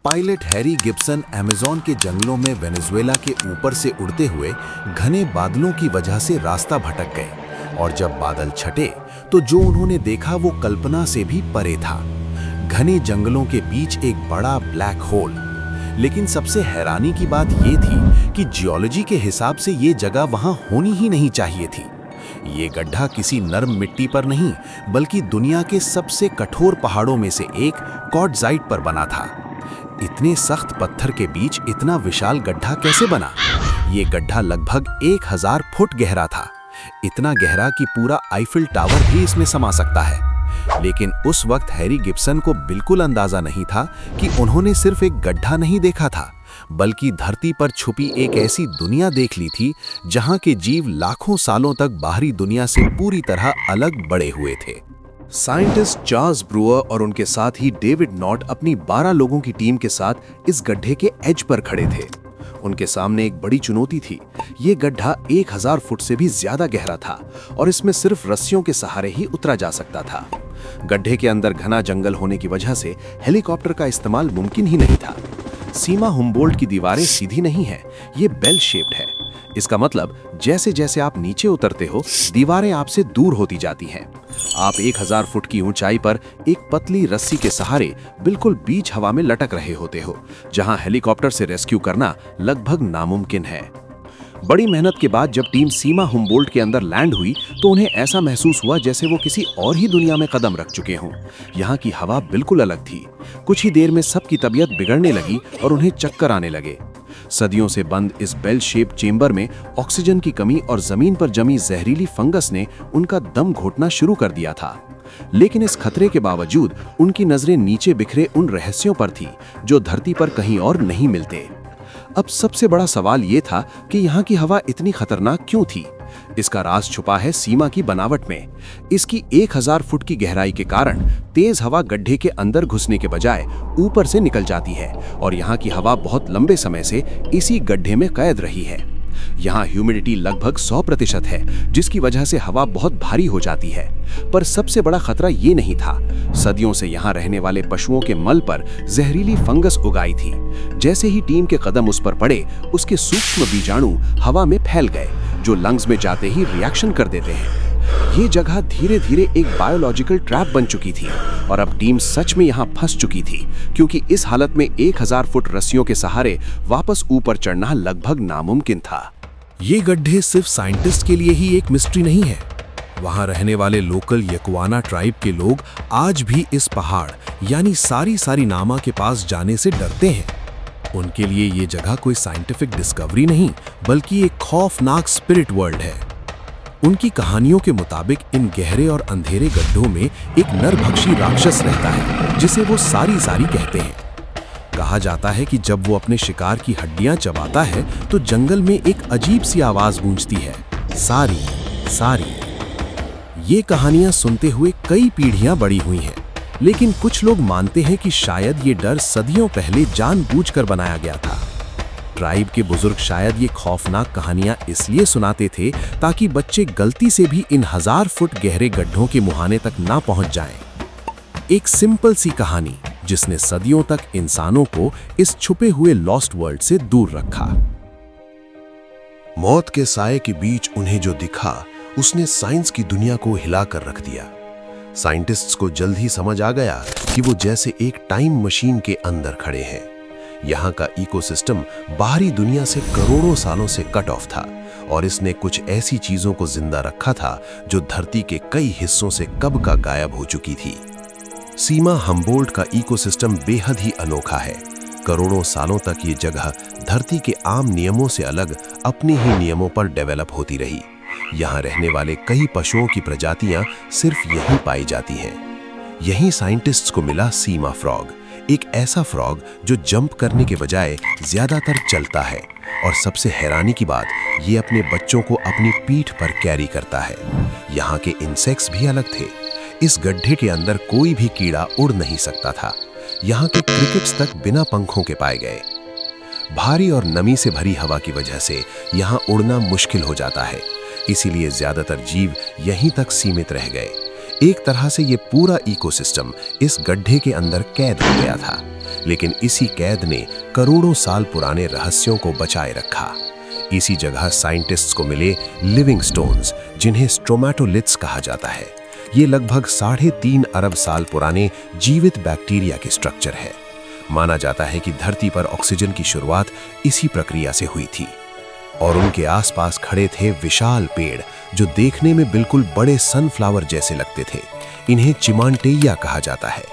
Pilot Harry Gibson Amazon के जंगलों में वेनेजुएला के ऊपर से उड़ते हुए घने बादलों की वजह से रास्ता भटक गए और जब बादल छटे तो जो उन्होंने देखा वो कल्पना से भी परे था। घने जंगलों के बीच एक बड़ा ब्लैक होल। लेकिन सबसे हैरानी की बात ये थी कि जियोलॉजी के हिसाब से ये जगह वहां होनी ही नहीं चाहिए थी। ये गड्ढा किसी नरम मिट्टी पर नहीं बल्कि दुनिया के सबसे कठोर पहाड़ों में से एक क्वार्ट्ज़ाइट पर बना था। इतने सख्त पत्थर के बीच इतना विशाल गड्ढा कैसे बना? ये गड्ढा लगभग 1000 फुट गहरा था, इतना गहरा कि पूरा आईफिल टावर भी इसमें समा सकता है। लेकिन उस वक्त हैरी गिब्सन को बिल्कुल अंदाजा नहीं था कि उन्होंने सिर्फ एक गड्ढा नहीं देखा था, बल्कि धरती पर छुपी एक ऐसी दुनिया देख ली थी जहां के जीव लाखों सालों तक बाहरी दुनिया से पूरी तरह अलग बड़े हुए थे। साइंटिस्ट चार्ल्स ब्रूअर और उनके साथ ही डेविड नॉट अपनी 12 लोगों की टीम के साथ इस गड्ढे के एज पर खड़े थे। उनके सामने एक बड़ी चुनौती थी। ये गड्ढा 1000 फुट से भी ज्यादा गहरा था और इसमें सिर्फ रस्सियों के सहारे ही उतरा जा सकता था। गड्ढे के अंदर घना जंगल होने की वजह से हेलीकॉप्टर का इस्तेमाल मुमकिन ही नहीं था। सीमा हुम्बोल्ट की दीवारें सीधी नहीं है, ये बेल शेप्ड है। इसका मतलब जैसे जैसे आप नीचे उतरते हो दीवारें आपसे दूर होती जाती हैं। आप 1000 फुट की ऊंचाई पर एक पतली रस्सी के सहारे बिल्कुल बीच हवा में लटक रहे होते हो, जहां हेलीकॉप्टर से रेस्क्यू करना लगभग नामुमकिन है। बड़ी मेहनत के बाद जब टीम सीमा हुम्बोल्ट के अंदर लैंड हुई तो उन्हें ऐसा महसूस हुआ जैसे वो किसी और ही दुनिया में कदम रख चुके हों। यहाँ की हवा बिल्कुल अलग थी। कुछ ही देर में सबकी तबीयत बिगड़ने लगी और उन्हें चक्कर आने लगे। सदियों से बंद इस बेल शेप चेंबर में ऑक्सीजन की कमी और जमीन पर जमी जहरीली फंगस ने उनका दम घोटना शुरू कर दिया था। लेकिन इस खतरे के बावजूद उनकी नजरें नीचे बिखरे उन रहस्यों पर थी जो धरती पर कहीं और नहीं मिलते। अब सबसे बड़ा सवाल ये था कि यहाँ की हवा इतनी खतरनाक क्यों थी? इसका राज छुपा है सीमा की बनावट में। इसकी 1000 फुट की गहराई के कारण तेज हवा गड्ढे के अंदर घुसने के बजाय ऊपर से निकल जाती है और यहाँ की हवा बहुत लंबे समय से इसी गड्ढे में कैद रही है। यहाँ ह्यूमिडिटी लगभग 100% है, जिसकी वजह से हवा बहुत भारी हो जाती है। पर सबसे बड़ा खतरा ये नहीं था। सदियों से यहाँ रहने वाले पशुओं के मल पर जहरीली फंगस उगाई थी। जैसे ही टीम के कदम उस पर पड़े, उसके सूक्ष्म बीजाणु हवा में फैल गए, जो लंग्स में जाते ही रिएक्शन कर देते हैं। ये जगह धीरे धीरे एक बायोलॉजिकल ट्रैप बन चुकी थी और अब टीम सच में यहाँ फंस चुकी थी, क्योंकि इस हालत में 1000 फुट रस्सियों के सहारे वापस ऊपर चढ़ना लगभग नामुमकिन था। ये गड्ढे सिर्फ साइंटिस्ट के लिए ही एक मिस्ट्री नहीं है। वहां रहने वाले लोकल यकुआना ट्राइब के लोग आज भी इस पहाड़ यानी सारी नामा के पास जाने से डरते हैं। उनके लिए ये जगह कोई साइंटिफिक डिस्कवरी नहीं बल्कि एक खौफनाक स्पिरिट वर्ल्ड है। उनकी कहानियों के मुताबिक इन गहरे और अंधेरे गड्ढों में एक नरभक्षी राक्षस रहता है जिसे वो सारी कहते हैं। कहा जाता है कि जब वो अपने शिकार की हड्डियां चबाता है तो जंगल में एक अजीब सी आवाज गूंजती है, सारी। ये कहानियां सुनते हुए कई पीढ़ियां बड़ी हुई हैं, लेकिन कुछ लोग मानते हैं कि शायद ये डर सदियों पहले जानबूझकर बनाया गया था। ट्राइब के बुजुर्ग शायद ये खौफनाक कहानियां इसलिए सुनाते थे ताकि बच्चे गलती से भी इन 1000 फुट गहरे गड्ढों के मुहाने तक ना पहुंच जाएं। एक सिंपल सी कहानी जिसने सदियों तक इंसानों को इस छुपे हुए लॉस्ट वर्ल्ड से दूर रखा। मौत के साए के बीच उन्हें जो दिखा उसने साइंस की दुनिया को हिलाकर रख दिया। साइंटिस्ट्स को जल्द ही समझ आ गया कि वो जैसे एक टाइम मशीन के अंदर खड़े हैं। यहाँ का इकोसिस्टम बाहरी दुनिया से करोड़ों सालों से कट ऑफ था और इसने कुछ ऐसी चीजों को जिंदा रखा था जो धरती के कई हिस्सों से कब का गायब हो चुकी थी। सीमा हम्बोल्ट का इकोसिस्टम बेहद ही अनोखा है। करोड़ों सालों तक ये जगह धरती के आम नियमों से अलग अपने ही नियमों पर डेवलप होती रही। यहाँ रहने वाले कई पशुओं की प्रजातियां सिर्फ यहीं पाई जाती हैं। यहीं साइंटिस्ट्स को मिला सीमा फ्रॉग, एक ऐसा फ्रॉग जो जंप करने के बजाय ज्यादातर चलता है और सबसे हैरानी की बात, ये अपने बच्चों को अपनी पीठ पर कैरी करता है। यहाँ के इंसेक्ट्स भी अलग थे। इस गड्ढे के अंदर कोई भी कीड़ा उड़ नहीं सकता था। यहाँ के क्रिकेट्स तक बिना पंखों के पाए गए। भारी और नमी से भरी हवा की वजह से यहाँ उड़ना मुश्किल हो जाता है, इसीलिए ज्यादातर जीव यहीं तक सीमित रह गए। एक तरह से ये पूरा इकोसिस्टम इस गड्ढे के अंदर कैद हो गया था। लेकिन इसी कैद ने करोड़ों साल पुराने रहस्यों को बचाए रखा। इसी जगह साइंटिस्ट्स को मिले लिविंग स्टोन्स, जिन्हें स्ट्रोमेटोलिथ्स कहा जाता है। ये लगभग 3.5 अरब साल पुराने जीवित बैक्टीरिया के स्ट्रक्चर है। माना जाता है कि धरती पर ऑक्सीजन की शुरुआत इसी प्रक्रिया से हुई थी। और उनके आसपास खड़े थे विशाल पेड़, जो देखने में बिल्कुल बड़े सनफ्लावर जैसे लगते थे। इन्हें चिमांटेया कहा जाता है।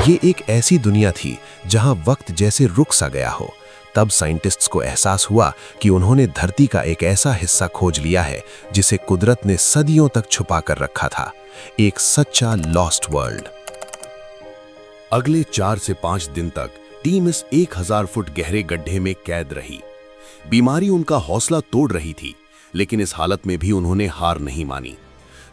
ये एक ऐसी दुनिया थी जहां वक्त जैसे रुक सा गया हो। तब साइंटिस्ट्स को एहसास हुआ कि उन्होंने धरती का एक ऐसा हिस्सा खोज लिया है जिसे कुदरत ने सदियों तक छुपा कर रखा था, एक सच्चा लॉस्ट वर्ल्ड। अगले 4 से 5 दिन तक टीम इस 1000 फुट गहरे गड्ढे में कैद रही। बीमारी उनका हौसला तोड़ रही थी, लेकिन इस हालत में भी उन्होंने हार नहीं मानी।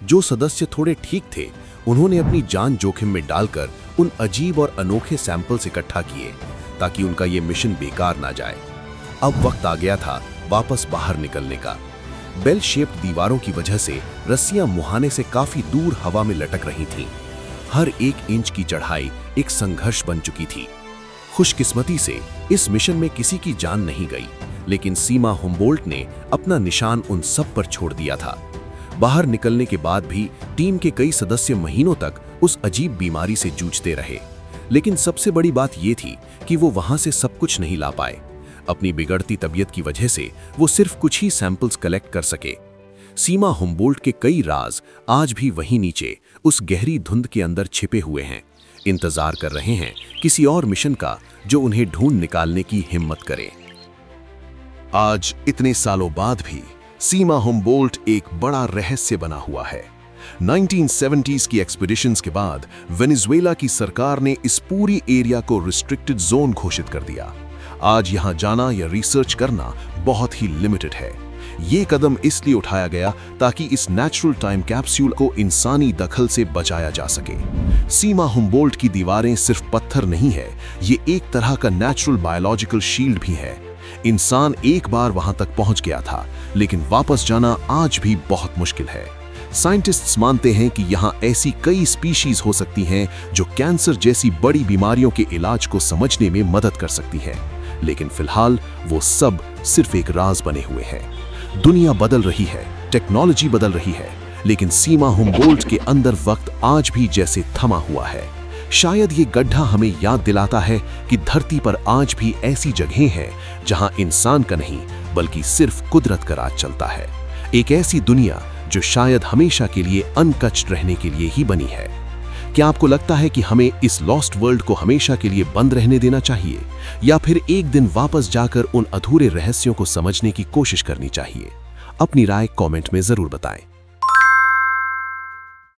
जो सदस्य थोड़े ठीक थे, उन्होंने अपनी जान जोखिम में डालकर उन अजीब और अनोखे सैंपल्स इकट्ठा किए ताकि उनका ये मिशन बेकार ना जाए। अब वक्त आ गया था वापस बाहर निकलने का। बेल शेप्ड दीवारों की वजह से रस्सियां मुहाने से काफी दूर हवा में लटक रही थीं। हर 1 इंच की चढ़ाई एक संघर्ष बन चुकी थी। खुशकिस्मती से इस मिशन में किसी की जान नहीं गई, लेकिन सीमा हुम्बोल्ट ने अपना निशान उन सब पर छोड़ दिया था। बाहर निकलने के बाद भी टीम के कई सदस्य महीनों तक उस अजीब बीमारी से जूझते रहे। लेकिन सबसे बड़ी बात यह थी कि वो वहां से सब कुछ नहीं ला पाए। अपनी बिगड़ती तबीयत की वजह से वो सिर्फ कुछ ही सैंपल्स कलेक्ट कर सके। सीमा हुम्बोल्ट के कई राज आज भी वहीं नीचे उस गहरी धुंध के अंदर छिपे हुए हैं, इंतजार कर रहे हैं किसी और मिशन का जो उन्हें ढूंढ निकालने की हिम्मत करे। आज इतने सालों बाद भी सीमा हुम्बोल्ट एक बड़ा रहस्य बना हुआ है। 1970s की एक्सपीडिशंस के बाद वेनेजुएला की सरकार ने इस पूरी एरिया को रिस्ट्रिक्टेड जोन घोषित कर दिया। आज यहां जाना या रिसर्च करना बहुत ही लिमिटेड है। ये कदम इसलिए उठाया गया ताकि इस नेचुरल टाइम कैप्सूल को इंसानी दखल से बचाया जा सके। सीमा हुम्बोल्ट की दीवारें सिर्फ पत्थर नहीं है, ये एक तरह का नेचुरल बायोलॉजिकल शील्ड भी है। इंसान एक बार वहां तक पहुंच गया था, लेकिन वापस जाना आज भी बहुत मुश्किल है। साइंटिस्ट्स मानते हैं कि यहां ऐसी कई स्पीशीज हो सकती हैं जो कैंसर जैसी बड़ी बीमारियों के इलाज को समझने में मदद कर सकती हैं, लेकिन फिलहाल वो सब सिर्फ एक राज बने हुए हैं। दुनिया बदल रही है, टेक्नोलॉजी बदल रही है, लेकिन सीमा हुम्बोल्ट के अंदर वक्त आज भी जैसे थमा हुआ है। शायद ये गड्ढा हमें याद दिलाता है कि धरती पर आज भी ऐसी जगहें हैं जहां इंसान का नहीं बल्कि सिर्फ कुदरत का राज चलता है। एक ऐसी दुनिया जो शायद हमेशा के लिए अनटच्ड रहने के लिए ही बनी है। क्या आपको लगता है कि हमें इस लॉस्ट वर्ल्ड को हमेशा के लिए बंद रहने देना चाहिए, या फिर एक दिन वापस जाकर उन अधूरे रहस्यों को समझने की कोशिश करनी चाहिए? अपनी राय कमेंट में जरूर बताएं।